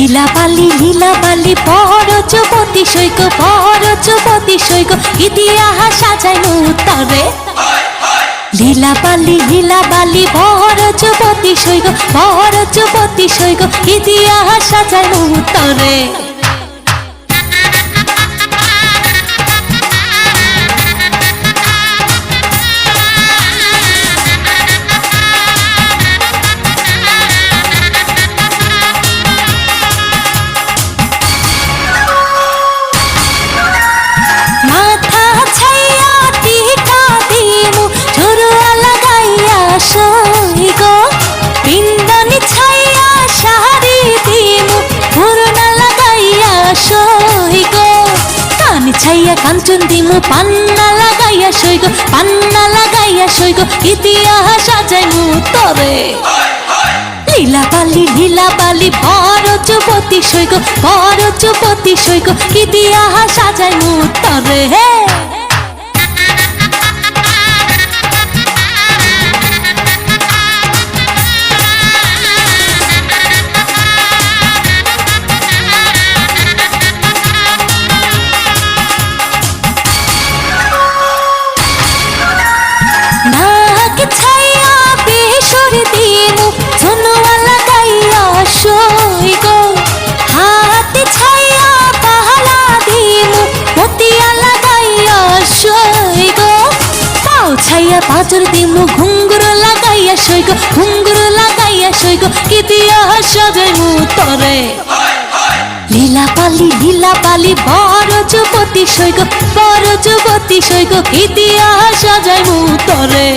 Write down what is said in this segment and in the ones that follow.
লীলা বালি বড় যুবতী সৈক ইতিহাস সাজাইল উত্তরে। লীলা বালি বড় যুবতী সৈক ইতিহাস সাজাইল উত্তরে। ছাইয়া কাঞ্চন দিমু পান্না লাগাইয়া সইগ ইতিহাস সাজাইমু তরে। লীলা বালি বড় যুবতী সইগ ইতিহাস সাজাইমু তরে। পাঁচর দিমু ঘুঙ্গুর লাগাইয়া সইগ ইতিহাস সাজাইমু তরে। লীলা বালি বড় যুবতী সইগ ইতিহাস সাজাইমু তরে।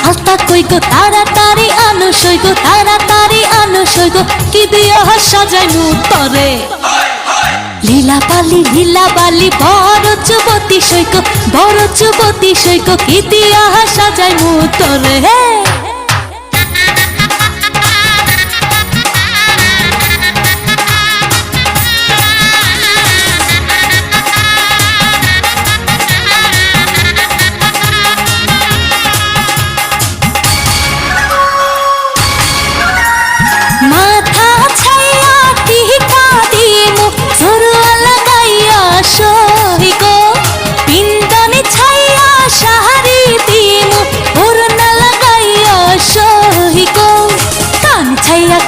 আলতা কইগো তাড়াতাড়ি আনো সইগো ইতিহাস সাজাইমু তরে। লীলা বালি বড় যুবতী সইগ ইতিহাস সাজাইমু তরে।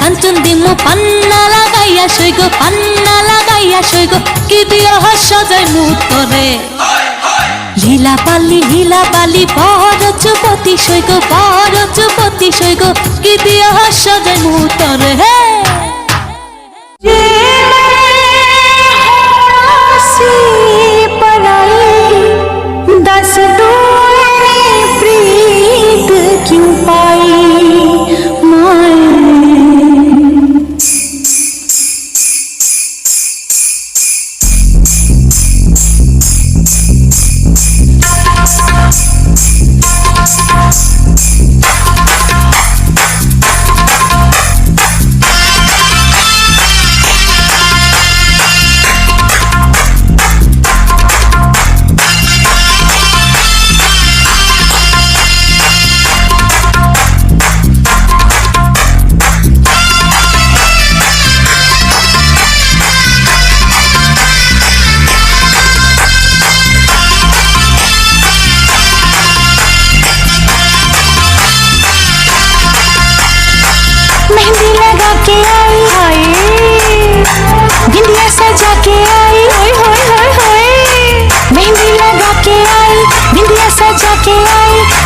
কাঞ্চন দিমু পান্না লাগাইয়া সইগ ইতিহাস সাজাইমু তরে। লীলা বালি বড় যুবতী সইগ ইতিহাস সাজাইমু তরে।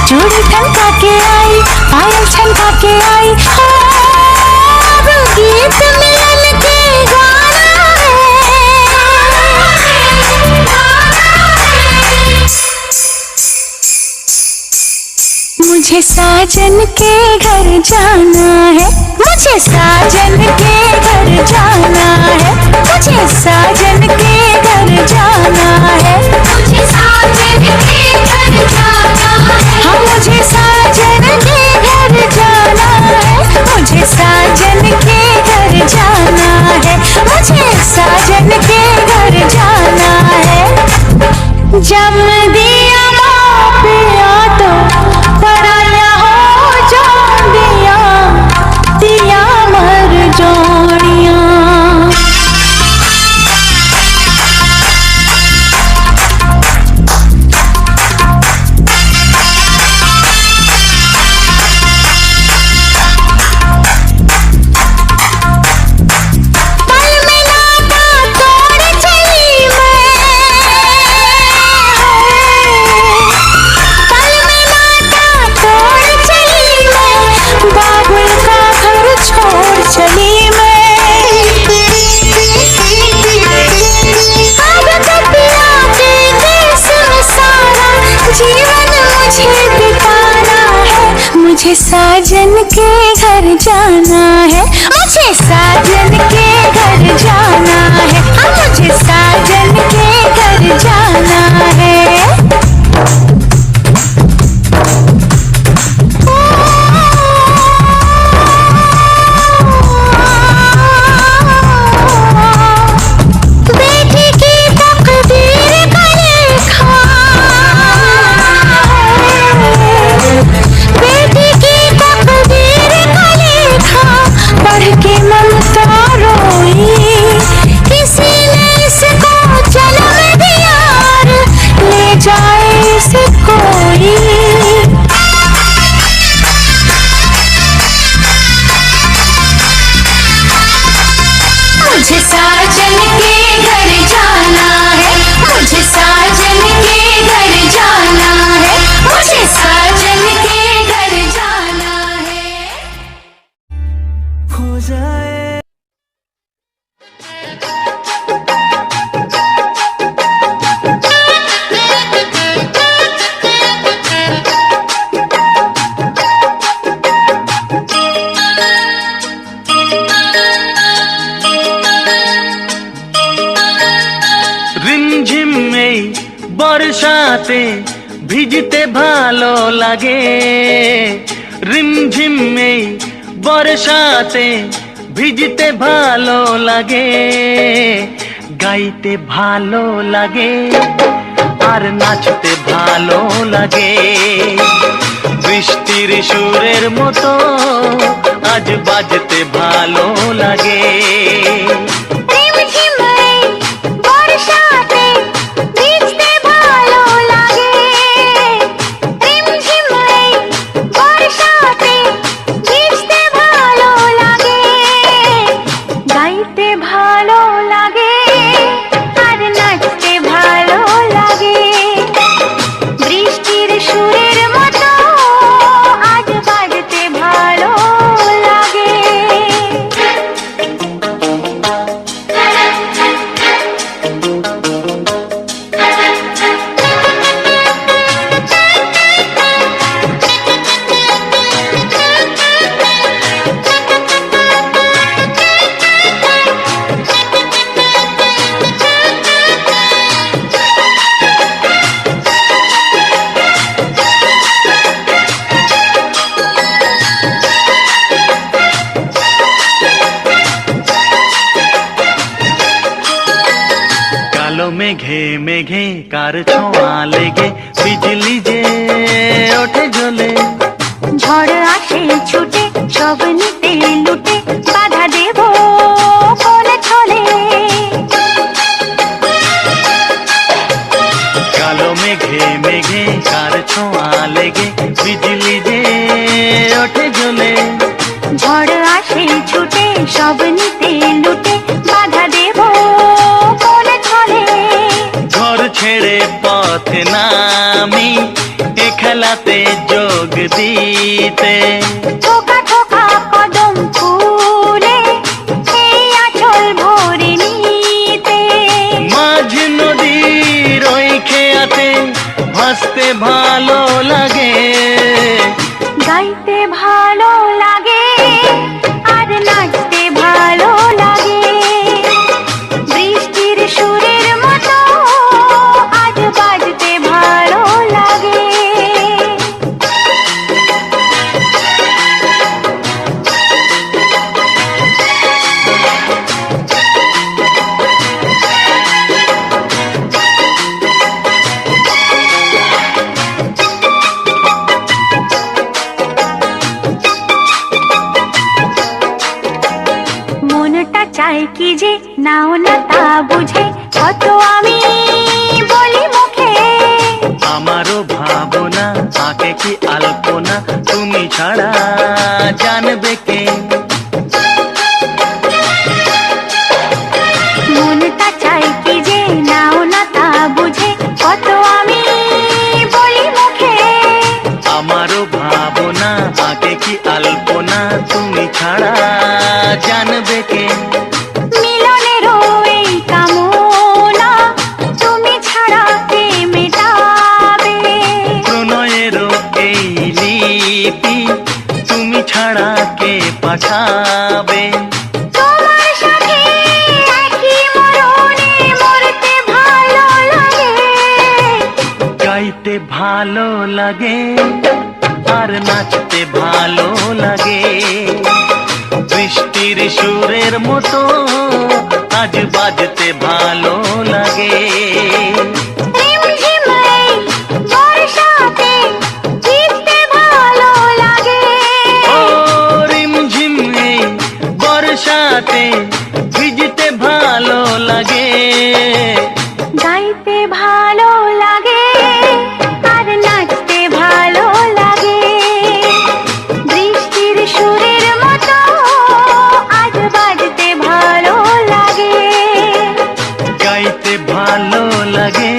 चूड़ी खनका के आई, पायल छनका के आई, गीत मिलन के गाना है। मुझे साजन के घर जाना है, मुझे साजन के घर जाना है, मुझे साजन के घर जाना है, मुझे साजन के घर जाना है, हाँ मुझे साजन के घर जाना है, मुझे साजन के घर जाना है, मुझे साजन के घर जाना है। जब दिया माँ पिया तो पराया हो जोड़िया, दिया मर जोड़िया। मुझे साजन के घर जाना है, मुझे साजन के घर जाना है, हाँ मुझे साजन के घर जाना है। मुझे साजन के घर जाना है, मुझे साजन के घर जाना है, मुझे साजन के घर जाना है। हो जाए বর্ষাতে ভিজতে ভালো লাগে, রিমঝিম এই বর্ষাতে ভিজতে ভালো লাগে, গাইতে ভালো লাগে আর নাচতে ভালো লাগে। বৃষ্টির সুরের মতো আজ বাজতে ভালো লাগে। মেঘে মেঘে কার ছোঁয়া লেগে বিজলি যে ওঠে জ্বলে, ঝড় আসে ছুটে সব নিতে লুটে বাধা দেব কোন ছলে। কালো মেঘে মেঘে কার ছোঁয়া লেগে বিজলি যে ওঠে জ্বলে, ঝড় আসে ছুটে সব নিতে লুটে বাধা দেব কোন ছলে। ঘর ছেড়ে পথে নামি এ খেলাতে যোগ দিতে, ঠোকা ঠোকা কদম ফুলে এই আঁচল ভরে নিতে। মাঝ নদীর ওই খেয়াতে ভাসতে ভালো লাগে, ছাড়া জানবে কে? মনটা চাই কি যে নাও না তা বুঝে, কত আমি বলি মুখে। আমারও ভাবনা আগে কি আলপনা, তুমি ছাড়া জানবে কে? মিলনেরও এই কামনা, তুমি ছাড়া কে মেটাবে? প্রণয়েরও এই লিপি, তুমি ছাড়া কে পাঠাবে? তোমার সাথে একই মরণে মরতে ভালো লাগে। গাইতে ভালো লাগে আর নাচতে ভালো লাগে, বৃষ্টির সুরের মতো আজ বাজতে ভালো লাগে। রিমঝিম এই বর্ষাতে ভিজতে ভালো লাগে। ও রিমঝিম এই বর্ষাতে ভিজতে ভালো লাগে, গাইতে ভালো লাগে আর নাচতে ভালো লাগে, বৃষ্টির সুরের মতো আজ বাজতে ভালো লাগে। গাইতে ভালো লাগে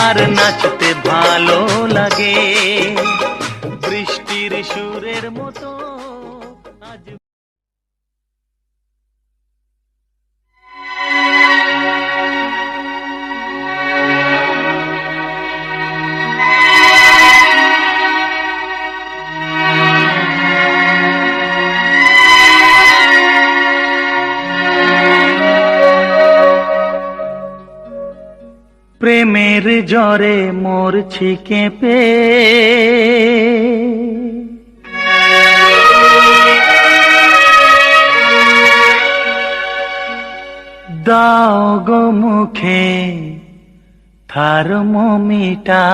আর নাচতে ভালো লাগে, বৃষ্টির সুরের মতো আজ। প্রেমের জ্বরে মরছি কেঁপে, দাও গো মুখে থার্মোমিটার।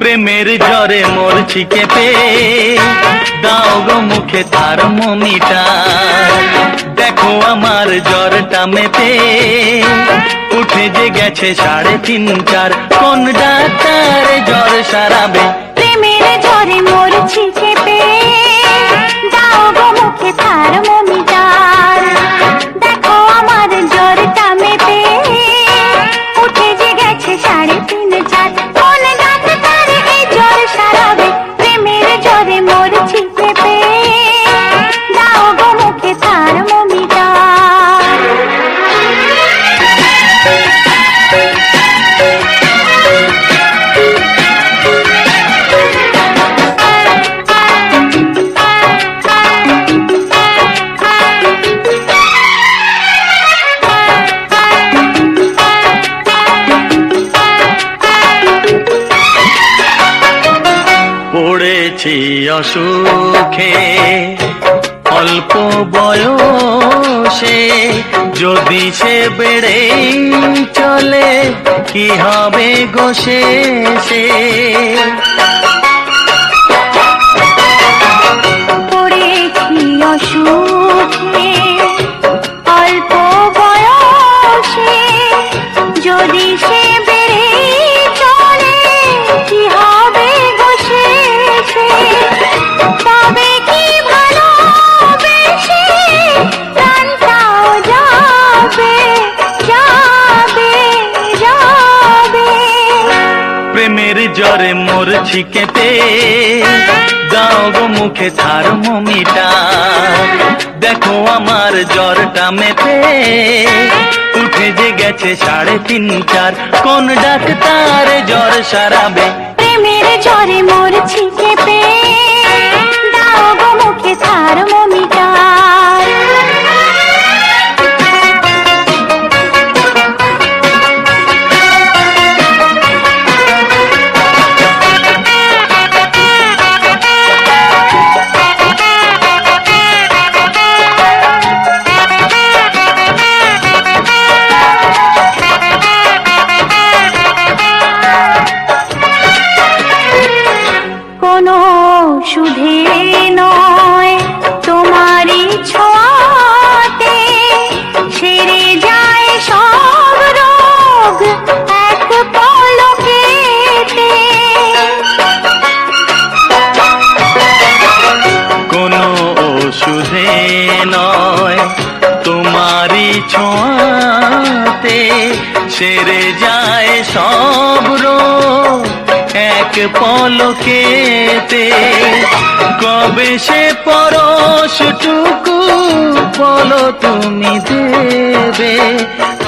প্রেমের জ্বরে মরছি কেঁপে, দাও গো মুখে থার্মোমিটার। দেখো আমার জ্বরটা মেপে উঠে যে গেছে 3.5-4, কোন ডাক্তার জ্বর সারাবে? প্রেমের ঝড়ে মরছি চেপে, দাও গো মুখে থার্মোমিটার। দেখো আমার জ্বরটা মেপে উঠে যে গেছে 3.5-4, কোন ডাক্তার এই জ্বর সারাবে? প্রেমের ঝড়ে মরছি চেপে, দাও গো মুখে থার্মোমিটার। পড়েছি অসুখে অল্প বয়সে, যদি সে বেড়ে চলে কি হবে গো শেষে? পড়েছি অসুখে অল্প বয়সে, যদি সে বেড়ে চলে কি হবে গো শেষে? তবে কি ভালোবেসে প্রাণটাও যাবে যাবে যাবে। প্রেমের জ্বরে মরছি কেঁপে, দাও গো মুখে থার্মোমিটার। দেখো আমার জ্বরটা মেপে উঠে যে গেছে 3.5-4, কোন ডাক্তার জ্বর সারাবে? প্রেমের ঝড়ে মরছি চেপে, দাও গো মুখে থার্মোমিটার। হাতে সেরে যায় সব রোগ এক পলকেতে। কবে সে পরশটুকু বলো তুমি দেবে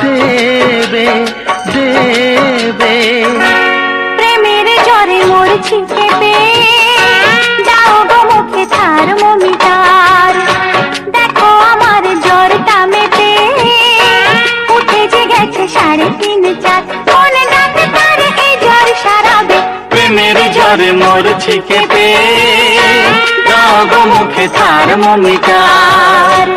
দেবে দেবে। প্রেমের জ্বরে মরছি কেঁপে, দাও গো মুখে থার্মোমিটার। দেখো আমার জ্বরটা মেপে উঠে যে গেছে 3.5-4। কোন ডাক্তার এই জ্বর সারাবে? প্রেমের জ্বরে মরছি কেঁপে, দাও গো মুখে থার্মোমিটার।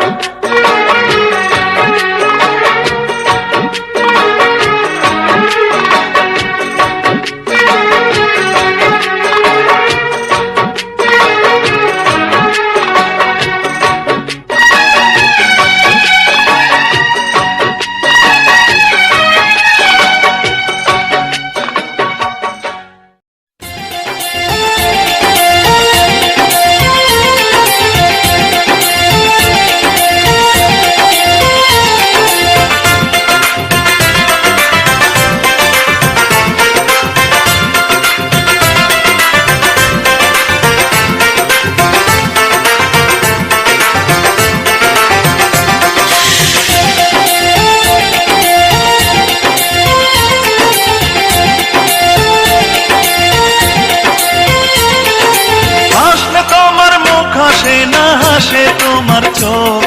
হাসে তোমার চোখ,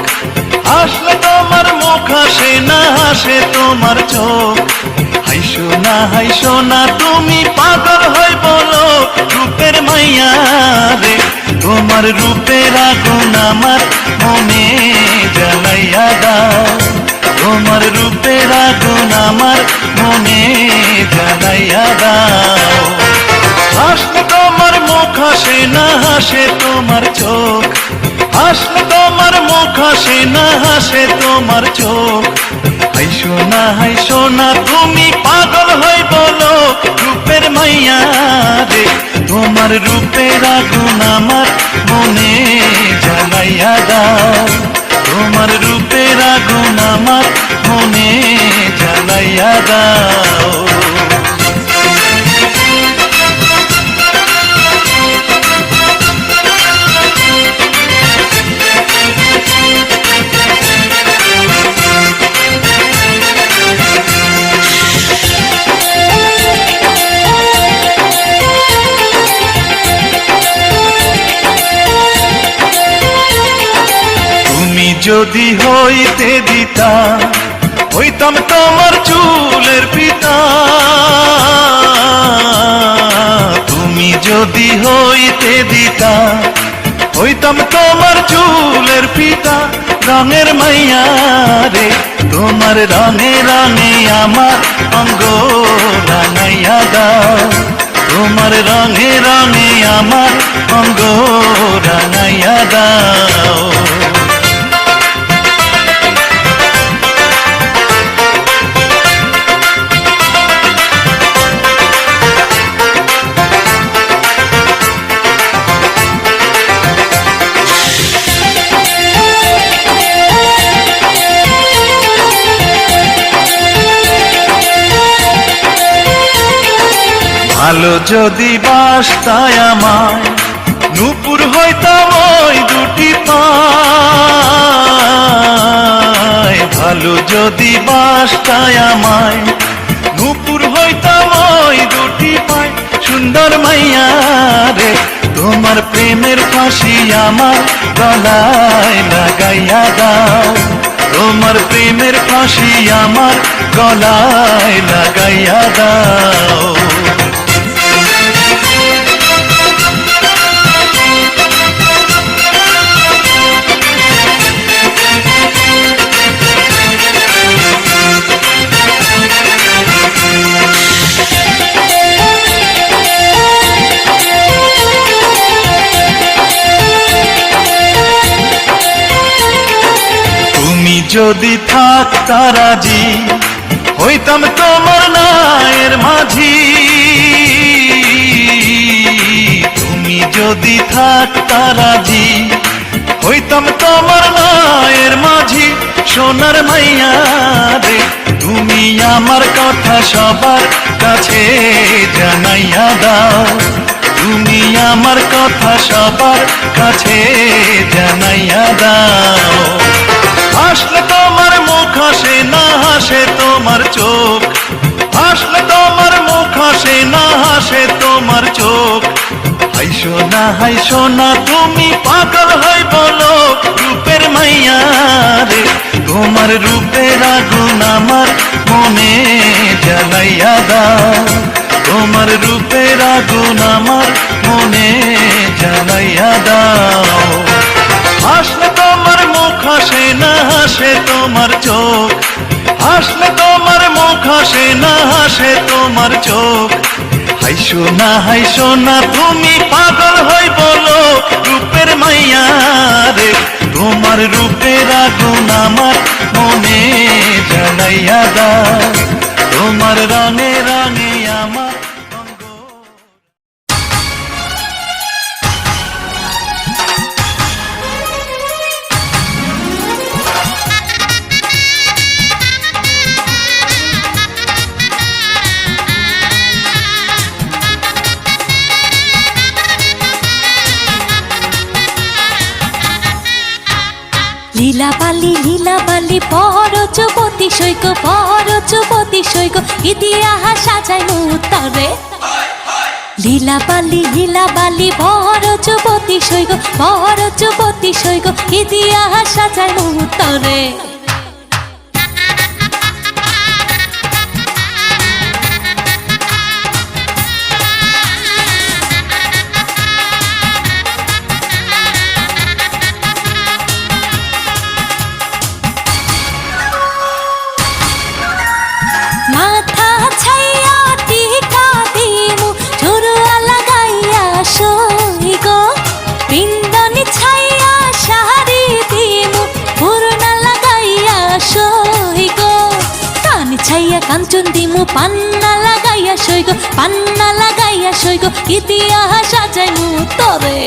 হাসলে তোমার মুখ হাসে না হাসে তোমার চোখ। হাইসো না তুমি পাগল হই বলো রূপের মাইয়া রে। তোমার রূপের আগুন আমার মনে জ্বালাইয়া দাও, তোমার রূপের আগুন আমার মনে জ্বালাইয়া দাও। হাসলে তোমার মুখ হাসে না হাসে তোমার চোখ, হাসলে তোমার মুখ হাসে না হাসে তোমার চোখ। হাইসো না তুমি পাগল হই বলো রূপের মাইয়া রে। তোমার রূপের আগুন আমার মনে জ্বালাইয়া দাও, তোমার রূপের আগুন আমার মনে জ্বালাইয়া দাও। যদি হইতে দিতা হইতাম তোমার চুলের পিতা, তুমি যদি হইতে দিতা হইতাম তোমার চুলের পিতা। রঙের মাইয়া রে তোমার রঙে রঙে আমার অঙ্গ রাঙাইয়া দাও, তোমার রঙে রঙে আমার অঙ্গ রাঙাইয়া দাও। ভালো যদি বাসতায় আমায় নূপুর হইতাম ওই দুটি পায়। ভালো যদি বাসতায় আমায় নূপুর হইতাম ওই দুটি পায়। সুন্দর মাইয়া রে তোমার প্রেমের ফাঁসি আমার গলায় লাগাইয়া দাও, তোমার প্রেমের ফাঁসি আমার গলায় লাগাইয়া দাও। যদি থাকতা রাজি হইতাম তোমার নায়ের মাঝি, তুমি যদি থাকতা রাজি হইতাম তোমার নায়ের মাঝি। সোনার মাইয়া রে তুমি আমার কথা সবার কাছে জানাইয়া দাও তুমি আমার কথা সবার কাছে জানাইয়া দাও হাসলে তোমার মুখ হাসে না হাসে তোমার চোখ হাসলে তোমার মুখ হাসে না হাসে তোমার চোখ হাই সোনা তুমি পাগল হই বলো রূপের মাইয়া রে তোমার রূপের আগুন আমার মনে জ্বালাইয়া দাও তোমার রূপের আগুন আমার মনে জ্বালাইয়া দাও হাসলে তোমার মুখ হাসে না হাসে তোমার চোখ হাসলে তোমার মুখ হাসে না হাসে তোমার চোখ হাই সোনা তুমি পাগল হই বলো রূপের মাইয়া রে তোমার রূপের আগুন আমার মনে জ্বালাইয়া দাও তোমার রঙে রঙে আমার লীলা বালি বড় যুবতী সৈক বড় যুবতী সৈক ইতিহাস সাজায় মুতরে লীলা বালি বড় যুবতী সৈক বড় যুবতী সৈক ইতিহাস সাজায় মুতরে কাঞ্চন দিমু পান্না লাগাইয়া সইগো পান্না লাগাইয়া সইগো ইতিহাস সাজাই মুতরে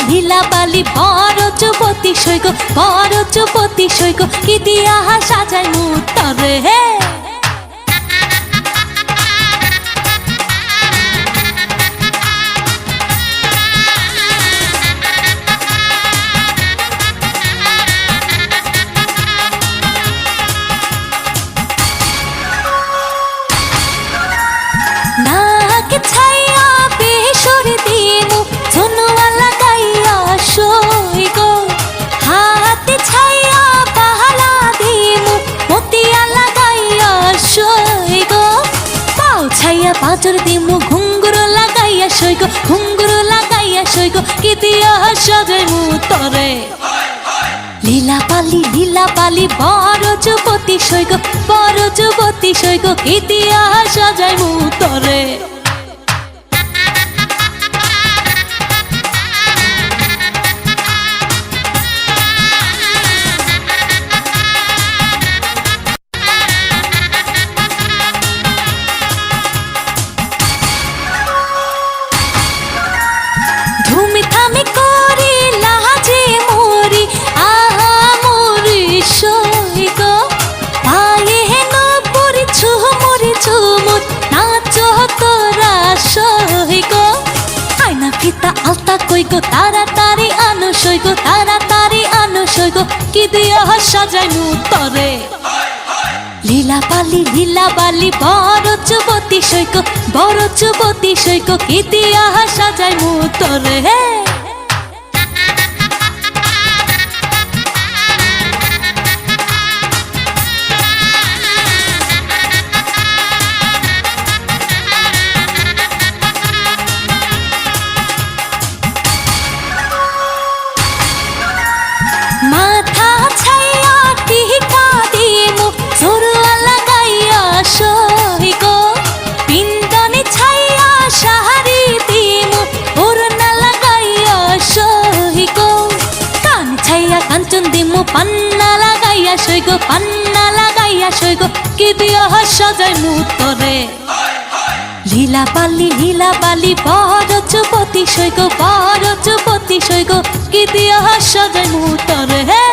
লীলা বালি বড় যুবতী সইগো বড় যুবতী সইগো ইতিহাস সাজাই মুতরে হে পাঁচর দিমু ঘুঙ্গুরো লাগাইয়া সইগো ঘুঙ্গুরো লাগাইয়া সইগো ইতিহাস সাজাই মুতরে লীলা বালি বড় যুবতী সইগো বড় যুবতী সইগো ইতিহাস সাজাই মুতরে আলতা কইগো তাড়াতাড়ি আনো সইগো তাড়াতাড়ি আনো সইগো কি দিয়া সাজাই মুতরে লীলা বালি বড় যুবতী সইগো বড় যুবতী সইগো কি দিয়া সাজাই মুতরে হে কাঞ্চন দিমু পান্না লাগাইয়া সইগো পান্না লাগাইয়া সইগো কি দিয়া সাজাই মুতরে লীলা বালি বড় যুবতী সইগো বড় যুবতী সইগো কি দিয়া সাজাই মুতরে হে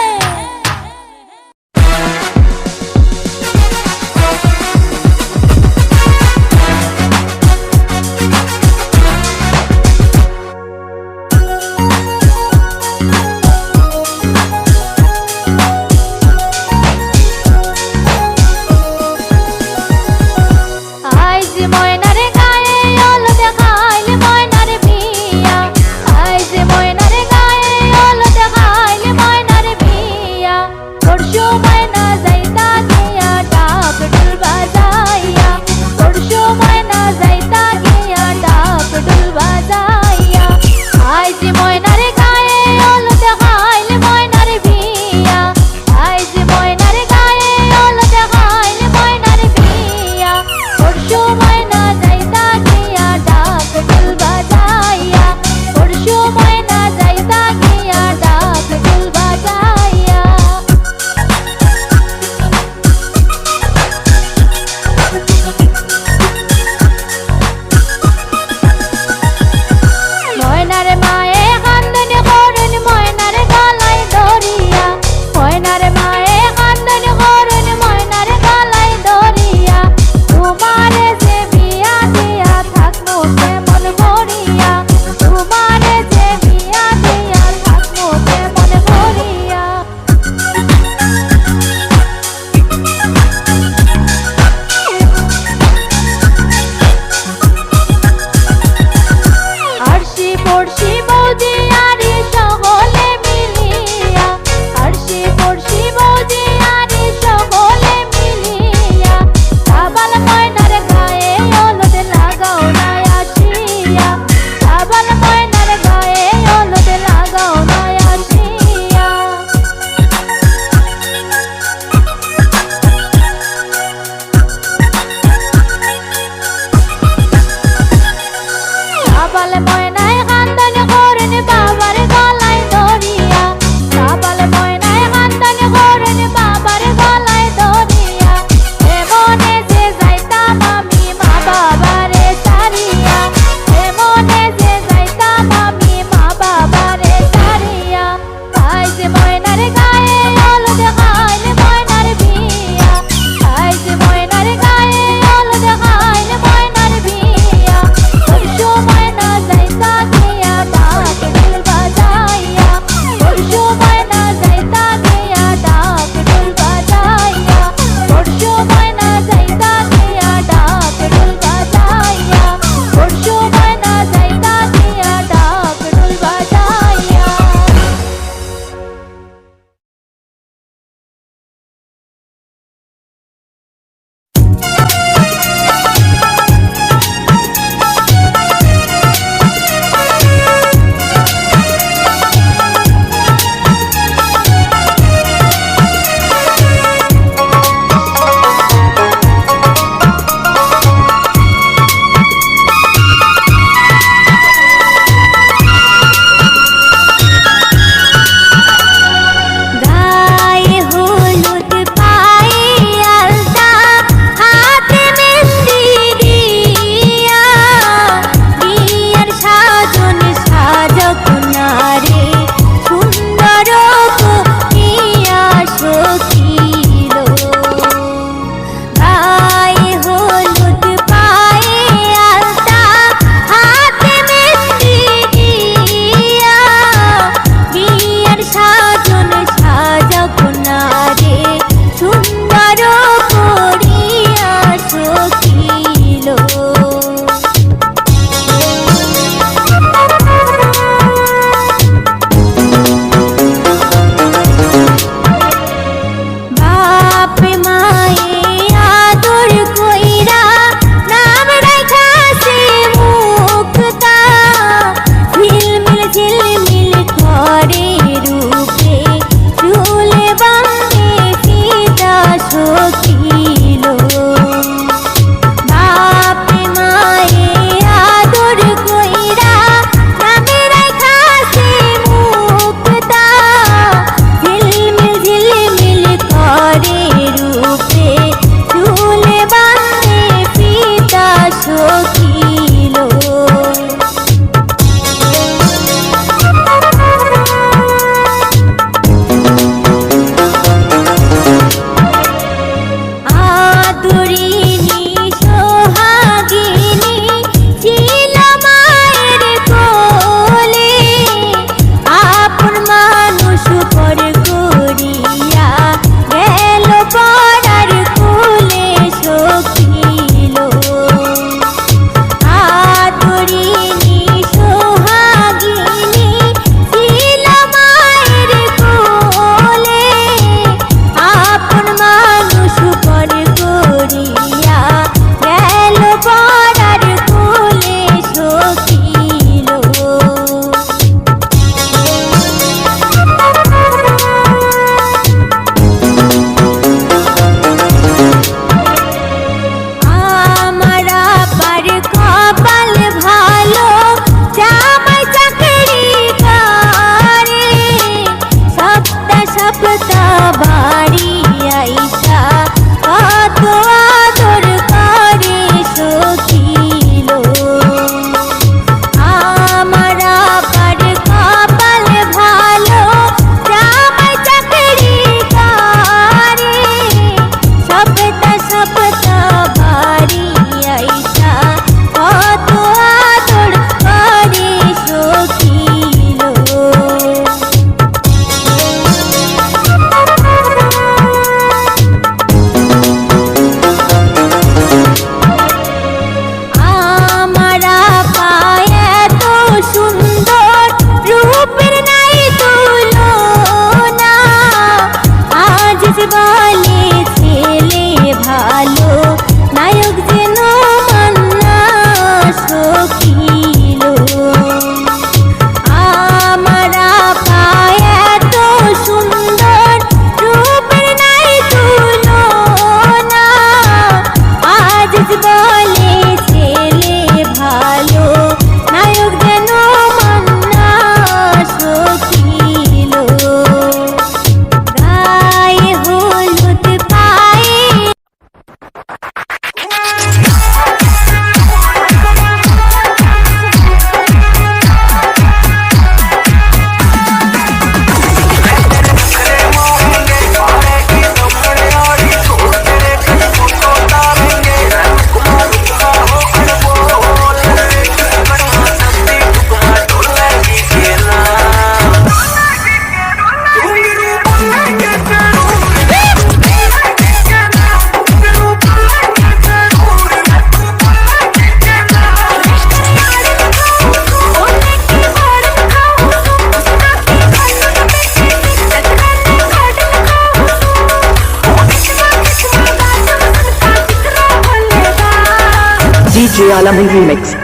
DJ Alamin Remix.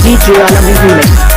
DJ Alamin Remix.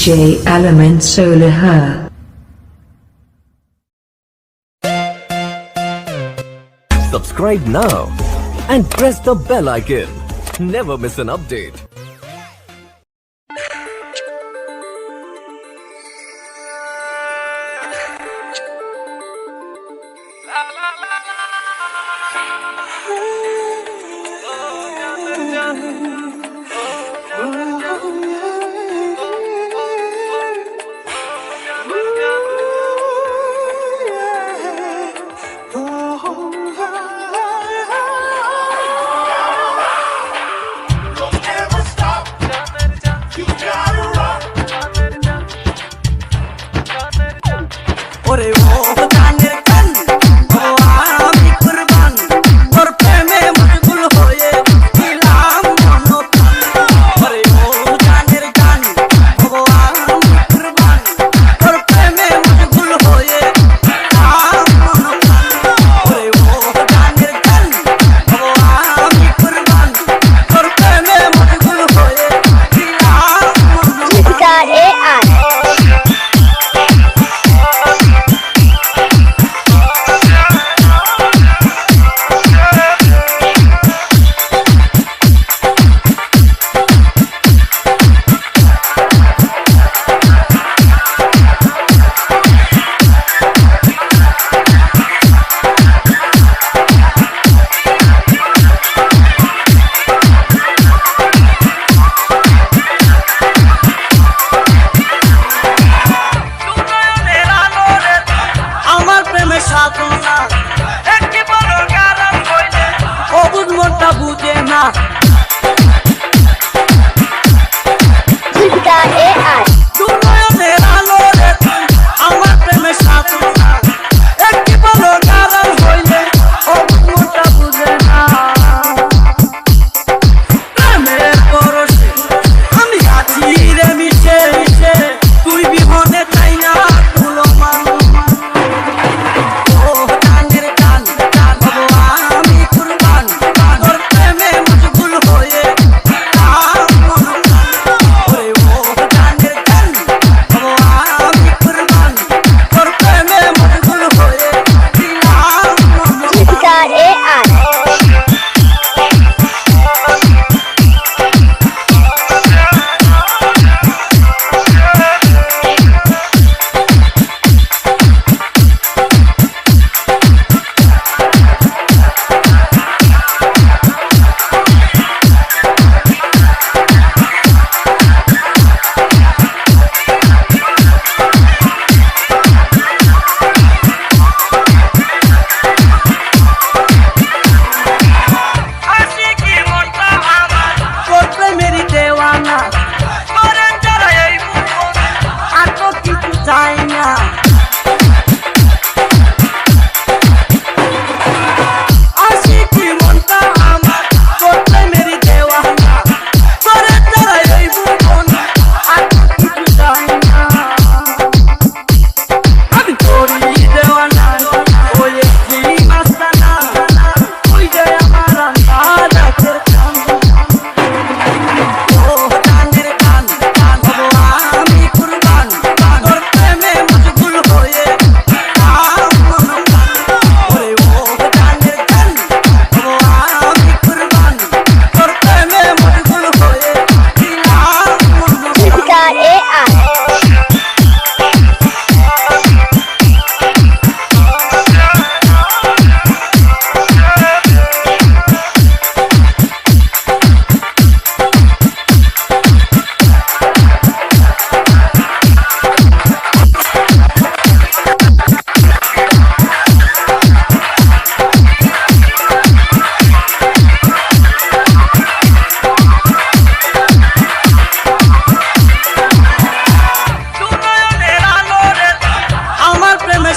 DJ Element Soliher. Subscribe now and press the bell icon. Never miss an update.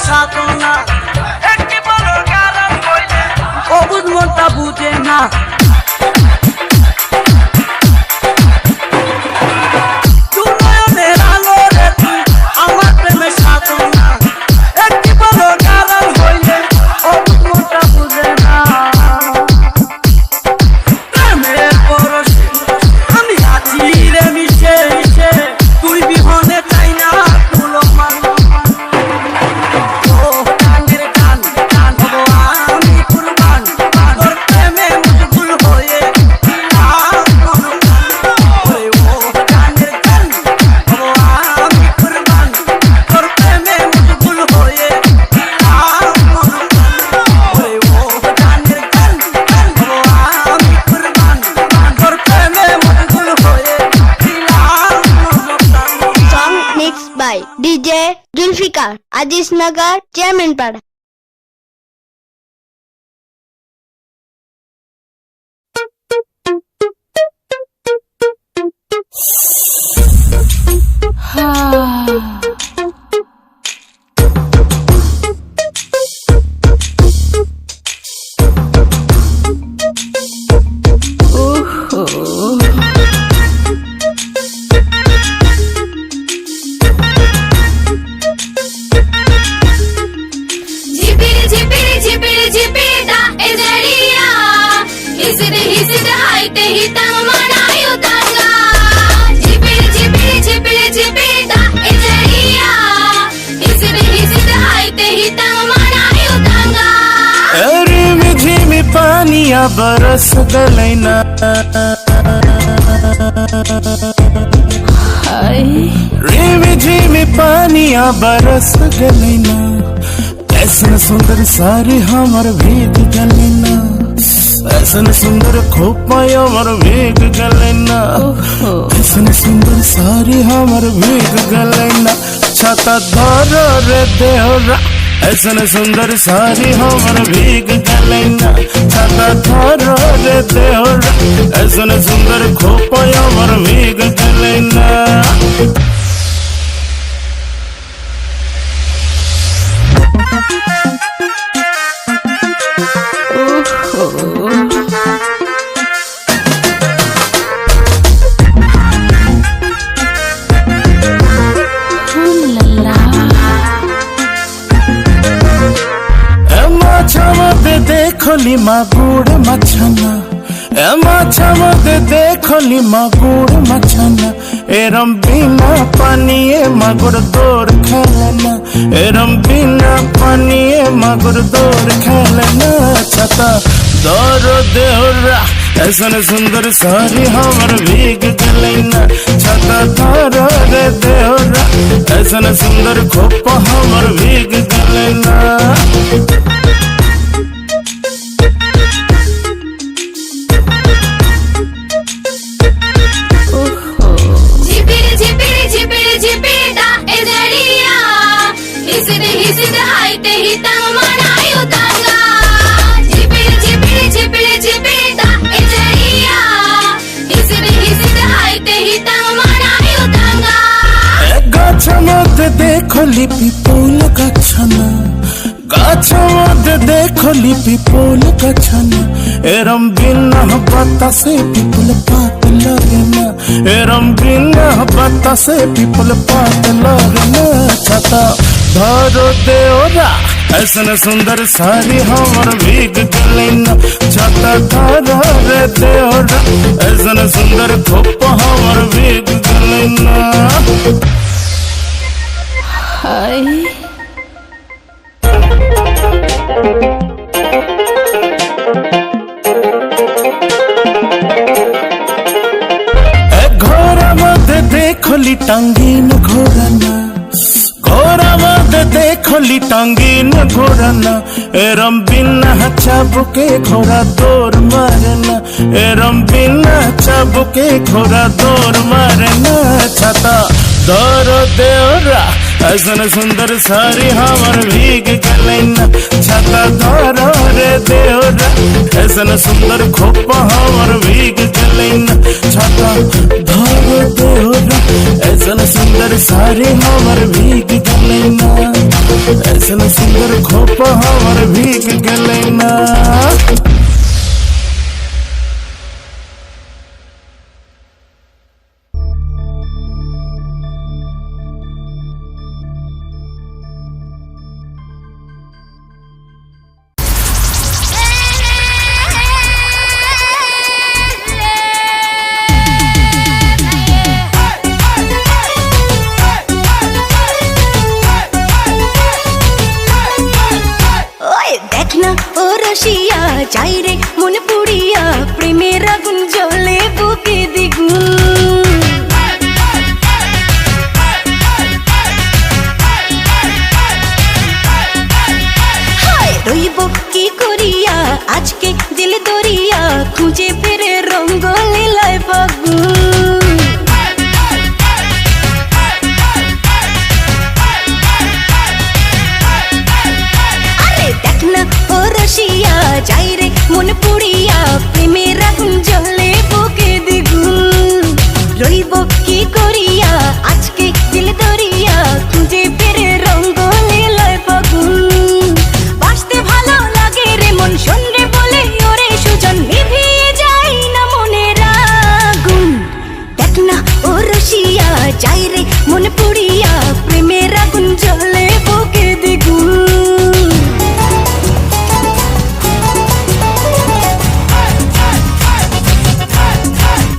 সাথ না একটি বড় কারণ হইলে অবুঝ মনটা বুঝে না DJ Zulfikar, Aziz Nagar, Chairman Pada. बरस गलैना रिमी झिमी पानिया बरस गलैना ऐसन सुंदर सारी हमर भीग गलैना ऐसन सुंदर खोपाई हमर भीग गलैना ऐसन सुंदर सारी हमर भीग गलैना छाता धर रे देहरा ऐसन सुंदर सारी हमर भीग गलैना छाता धर रे देहरा ऐसन सुंदर खोपाई हमर भीग गलैना देखली मागुड़ मछना ए माछा मत देखली मागुड़ मछना एरम बिना पानी मागुड़ दौड़ खेलना एरम बिना पानी मागुड़ दौड़ खेलना छता दौड़ देहरा ऐसन सुंदर सारी हमर भीग गलैना छता दौड़ रे देहरा ऐसन सुंदर खोपा हमर भीग गलैना देखली पिपोल गछना गाछ मत देखली पिपोल गछना एरम बिना पत्ता से पिपल पात लगना एरम बिना पत्ता से पिपल पात लगना छता धरो देओरा ऐसन सुंदर सारी हमर भीग गलैना छता धरो रे देओरा ऐसन सुंदर खोपा हमर भीग गलैना घोरा मत देखली टांगीन घोरना घोरा मत देखली टांगीन घोरना एरम बिना चाबुके घोड़ा दौड़ मारना एरम बिना चाबुके घोड़ा दौड़ मारना छता दौड़ देओरा ऐसन सुंदर सारी हमर भीग गलैना छता धर रे देओरा ऐसन सुंदर खोपा हमर भीग गलैना छता धर देओरा ऐसन सुंदर सारी हमर भीग गलैना ऐसन सुंदर खोप हमर भीग गले ना। দেখ না ও রসিয়া যাই রে মন পুড়িয়া প্রেমের আগুন জ্বলে বুকে দ্বিগুণ। হায় রইব কি করিয়া আজকে দিল দরিয়া খুঁজে ফিরে রঙ্গ লীলায় ফাগুন। ও রসিয়া যাই রে মন পুড়িয়া প্রেমের আগুন জ্বলে বুকে দ্বিগুণ। রইব কি করিয়া আজকে দিল দরিয়া খুঁজে ফিরে রঙ্গ লীলায় ফাগুন। বাসতে ভালো লাগে রে মন শোন রে বলে ওরে সুজন নিভিয়ে যায় না মনের আগুন। দেখ না ও রসিয়া যাই রে মন পুড়িয়া